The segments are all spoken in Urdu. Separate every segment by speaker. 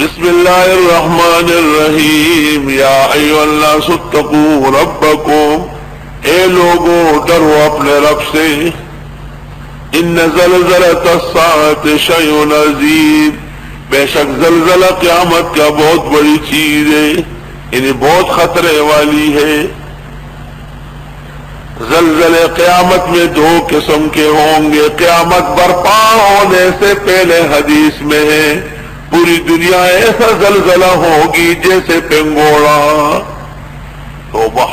Speaker 1: بسم اللہ الرحمن الرحیم یا ایھا الناس اتقوا ربکم، اے لوگوں ڈرو اپنے رب سے، ان زلزلۃ الساعۃ شیء عظیم، بے شک زلزلہ قیامت کا بہت بڑی چیز ہے، یعنی بہت خطرے والی ہے۔ زلزلے قیامت میں دو قسم کے ہوں گے۔ قیامت برپا ہونے سے پہلے حدیث میں ہے پوری دنیا ایسا زلزلہ ہوگی جیسے پنگوڑا، توبہ،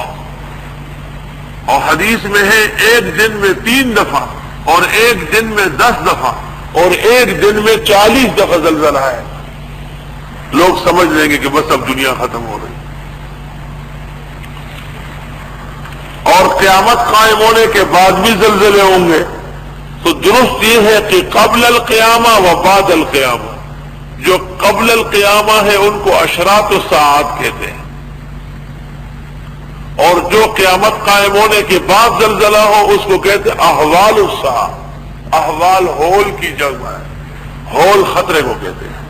Speaker 1: اور حدیث میں ہے ایک دن میں 3 دفعہ اور ایک دن میں 10 دفعہ اور ایک دن میں 40 دفعہ زلزلہ ہے۔ لوگ سمجھ لیں گے کہ بس اب دنیا ختم ہو رہی، اور قیامت قائم ہونے کے بعد بھی زلزلے ہوں گے۔ تو درست یہ ہے کہ قبل القیامہ و بعد القیامہ، جو قبل القیامہ ہے ان کو اشراط الساعات کہتے ہیں، اور جو قیامت قائم ہونے کے بعد زلزلہ ہو اس کو کہتے ہیں احوال الساعہ۔ احوال ہول کی جمع ہے، ہول خطرے کو کہتے ہیں۔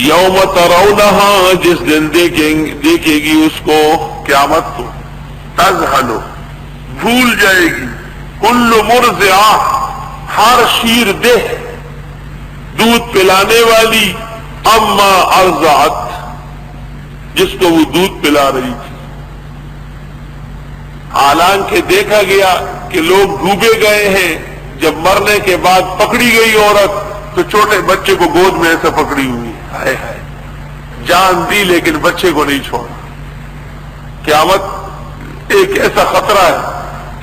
Speaker 1: یوم ترونہا، جس دن دیکھے گی اس کو قیامت کو، تذہل، بھول جائے گی، کل مرضعہ، ہر شیر دہ، دودھ پلانے والی، اما ارضعت، جس کو وہ دودھ پلا رہی تھی۔ حالانکہ دیکھا گیا کہ لوگ ڈوبے گئے ہیں، جب مرنے کے بعد پکڑی گئی عورت تو چھوٹے بچے کو گود میں ایسے پکڑی ہوئی، ہائے ہائے، جان دی لیکن بچے کو نہیں چھوڑا۔ قیامت ایک ایسا خطرہ ہے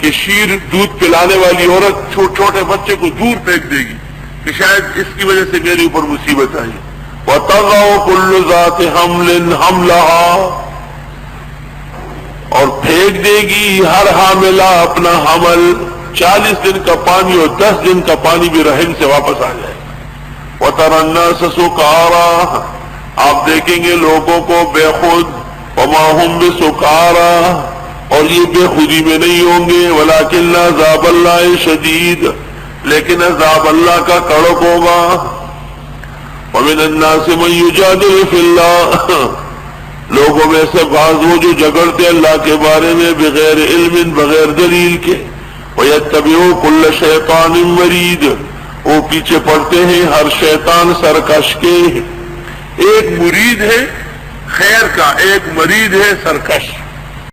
Speaker 1: کہ شیر دودھ پلانے والی عورت چھوٹے بچے کو دور پھینک دے گی کہ شاید اس کی وجہ سے میرے اوپر مصیبت آئی۔ وَتَضَعُ كُلُّ ذَاتِ حَمْلٍ حَمْلَهَا، اور پھینک دے گی ہر حاملہ اپنا حمل، 40 دن کا پانی اور 10 دن کا پانی بھی رحم سے واپس آ جائے۔ وَتَرَى النَّاسَ سُكَارَىٰ، آپ دیکھیں گے لوگوں کو بے خود، وَمَا هُمْ بِسُكَارَىٰ، اور یہ بے خودی میں نہیں ہوں گے، وَلَٰكِنَّ عَذَابَ اللَّهِ شَدِيدٌ، لیکن عذاب اللہ کا کڑک ہوگا۔ وَمِنَ النَّاسِ مَن يُجَادِلُ فِي اللَّهِ، لوگوں میں سے بعض وہ جو جھگڑتے اللہ کے بارے میں بغیر علم، بغیر دلیل کے، وَيَتَّبِعُ كُلَّ شَيْطَانٍ مَرِيدٍ، وہ پیچھے پڑتے ہیں ہر شیطان سرکش کے۔ ایک مرید ہے خیر کا، ایک مرید ہے سرکش۔